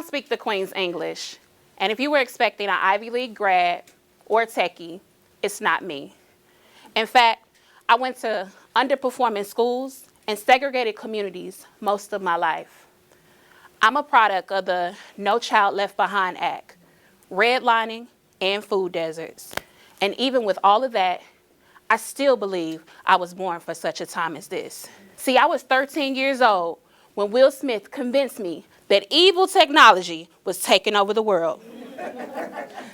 speak the Queen's English. And if you were expecting an Ivy League grad or techie, it's not me. In fact, I went to underperforming schools and segregated communities most of my life. I'm a product of the No Child Left Behind Act, redlining, and food deserts. And even with all of that, I still believe I was born for such a time as this. See, I was 13 years old when Will Smith convinced me that evil technology was taking over the world.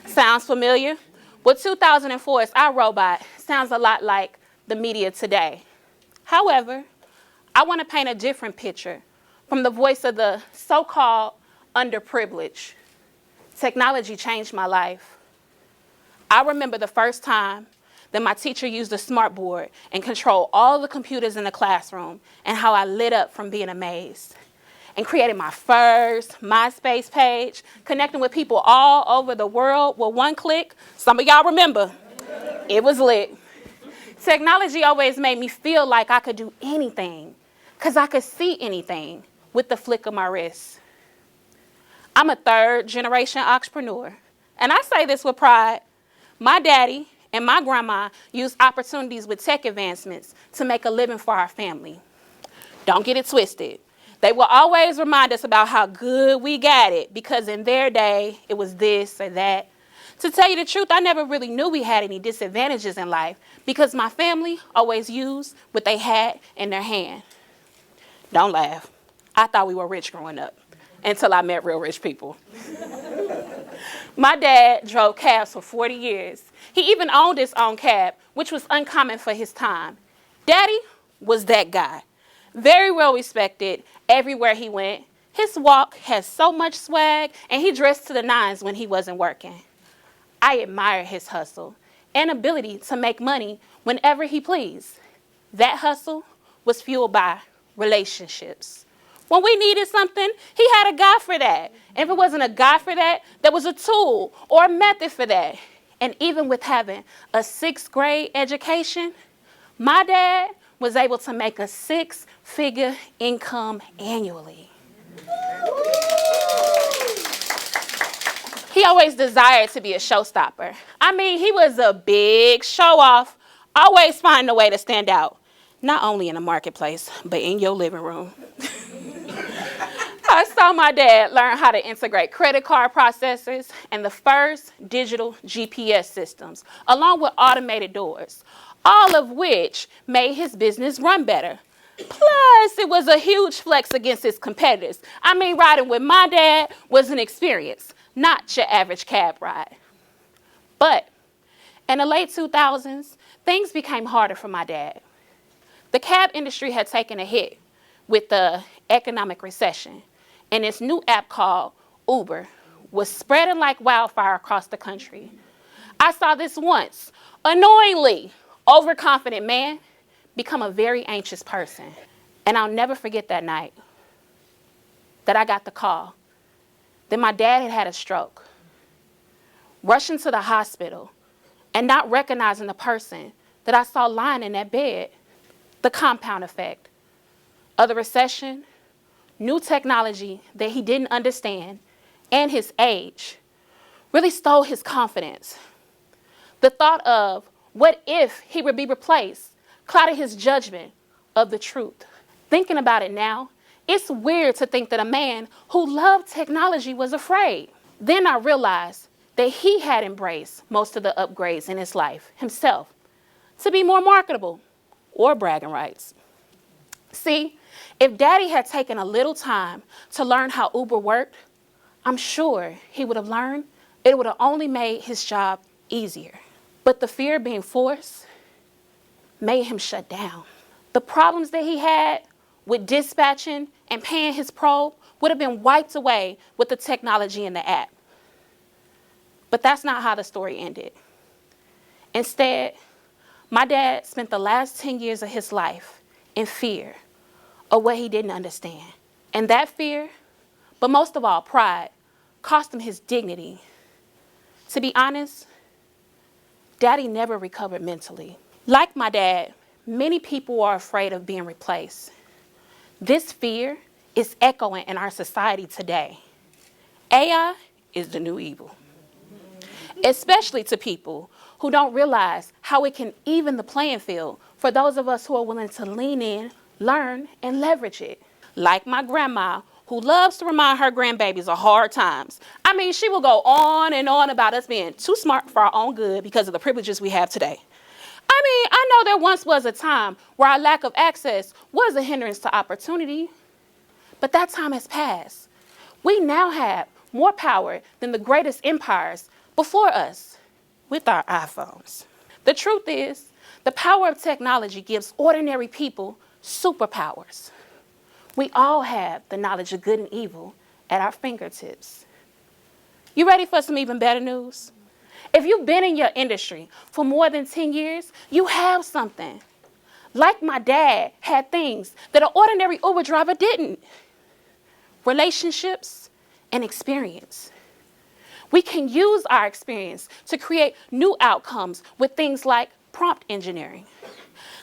Sounds familiar? Well, 2004's iRobot sounds a lot like the media today. However, I want to paint a different picture from the voice of the so-called underprivileged. Technology changed my life. I remember the first time that my teacher used a smartboard and controlled all the computers in the classroom, and how I lit up from being amazed. And created my first MySpace page, connecting with people all over the world with one click. Some of y'all remember, it was lit. Technology always made me feel like I could do anything, because I could see anything with the flick of my wrist. I'm a third-generation entrepreneur, and I say this with pride. My daddy and my grandma used opportunities with tech advancements to make a living for our family. Don't get it twisted. They will always remind us about how good we got it, because in their day, it was this or that. To tell you the truth, I never really knew we had any disadvantages in life, because my family always used what they had in their hand. Don't laugh. I thought we were rich growing up until I met real rich people. My dad drove cabs for 40 years. He even owned his own cab, which was uncommon for his time. Daddy was that guy. Very well respected everywhere he went. His walk had so much swag, and he dressed to the nines when he wasn't working. I admire his hustle and ability to make money whenever he pleased. That hustle was fueled by relationships. When we needed something, he had a guy for that. And if it wasn't a guy for that, there was a tool or a method for that. And even with having a 6th grade education, my dad was able to make a 6-figure income annually. He always desired to be a showstopper. I mean, he was a big show-off, always finding a way to stand out, not only in the marketplace, but in your living room. I saw my dad learn how to integrate credit card processors and the first digital GPS systems, along with automated doors, all of which made his business run better. Plus, it was a huge flex against his competitors. I mean, riding with my dad was an experience, not your average cab ride. But in the late 2000s, things became harder for my dad. The cab industry had taken a hit with the economic recession, and this new app called Uber was spreading like wildfire across the country. I saw this once annoyingly overconfident man become a very anxious person. And I'll never forget that night that I got the call that my dad had had a stroke. Rushing to the hospital and not recognizing the person that I saw lying in that bed. The compound effect of the recession, new technology that he didn't understand, and his age really stole his confidence. The thought of what if he would be replaced clouded his judgment of the truth. Thinking about it now, it's weird to think that a man who loved technology was afraid. Then I realized that he had embraced most of the upgrades in his life himself to be more marketable or bragging rights. See, if Daddy had taken a little time to learn how Uber worked, I'm sure he would have learned it would have only made his job easier. But the fear of being forced made him shut down. The problems that he had with dispatching and paying his pro would have been wiped away with the technology in the app. But that's not how the story ended. Instead, my dad spent the last 10 years of his life in fear of what he didn't understand. And that fear, but most of all pride, cost him his dignity. To be honest, Daddy never recovered mentally. Like my dad, many people are afraid of being replaced. This fear is echoing in our society today. AI is the new evil, especially to people who don't realize how it can even the playing field for those of us who are willing to lean in, learn, and leverage it. Like my grandma, who loves to remind her grandbabies of hard times. I mean, she will go on and on about us being too smart for our own good because of the privileges we have today. I mean, I know there once was a time where our lack of access was a hindrance to opportunity, but that time has passed. We now have more power than the greatest empires before us with our iPhones. The truth is, the power of technology gives ordinary people superpowers. We all have the knowledge of good and evil at our fingertips. You ready for some even better news? If you've been in your industry for more than 10 years, you have something. Like my dad had things that an ordinary Uber driver didn't. Relationships and experience. We can use our experience to create new outcomes with things like prompt engineering,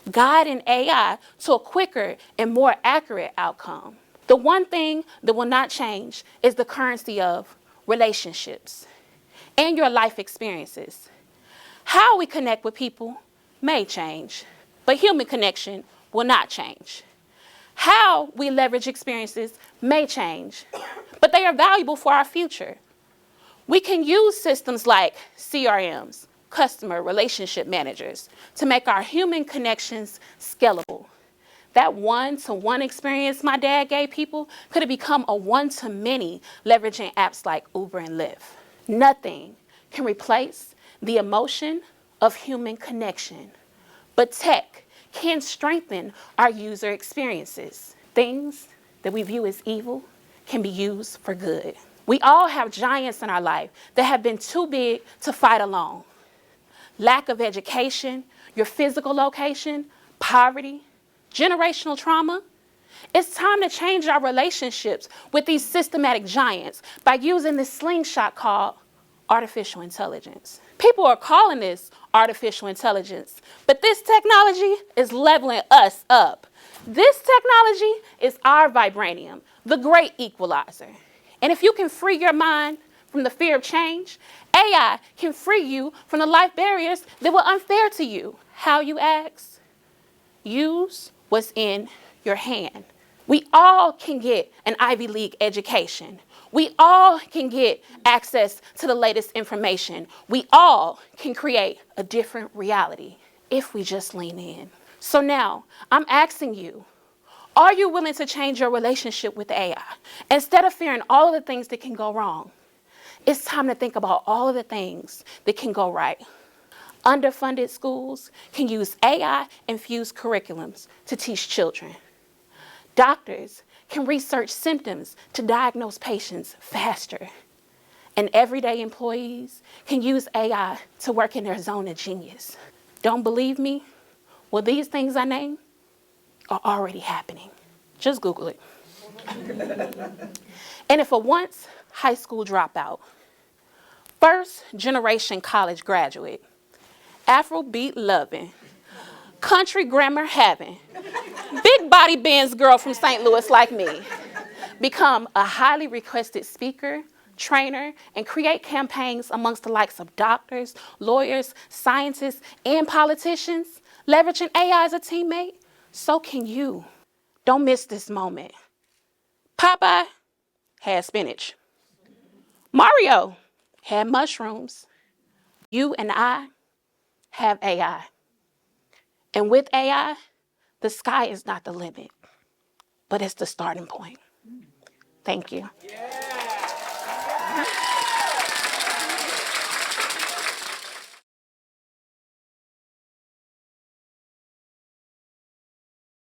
guiding AI to a quicker and more accurate outcome. The one thing that will not change is the currency of relationships and your life experiences. How we connect with people may change, but human connection will not change. How we leverage experiences may change, but they are valuable for our future. We can use systems like CRMs, customer relationship managers, to make our human connections scalable. That one-to-one experience my dad gave people could have become a one-to-many leveraging apps like Uber and Lyft. Nothing can replace the emotion of human connection, but tech can strengthen our user experiences. Things that we view as evil can be used for good. We all have giants in our life that have been too big to fight alone. Lack of education, your physical location, poverty, generational trauma. It's time to change our relationships with these systematic giants by using this slingshot called artificial intelligence. People are calling this artificial intelligence, but this technology is leveling us up. This technology is our vibranium, the great equalizer. And if you can free your mind from the fear of change, AI can free you from the life barriers that were unfair to you. How, you ask? Use what's in your hand. We all can get an Ivy League education. We all can get access to the latest information. We all can create a different reality if we just lean in. So now, I'm asking you, are you willing to change your relationship with AI? Instead of fearing all of the things that can go wrong, it's time to think about all of the things that can go right. Underfunded schools can use AI-infused curriculums to teach children. Doctors can research symptoms to diagnose patients faster. And everyday employees can use AI to work in their zone of genius. Don't believe me? Well, these things I named are already happening. Just Google it. And if a once high school dropout, first generation college graduate, Afrobeat loving, country grammar having, big body Benz girl from St. Louis like me, become a highly requested speaker, trainer, and create campaigns amongst the likes of doctors, lawyers, scientists, and politicians, leveraging AI as a teammate, so can you. Don't miss this moment. Popeye had spinach. Mario had mushrooms. You and I have AI. And with AI, the sky is not the limit, but it's the starting point. Thank you. Yeah.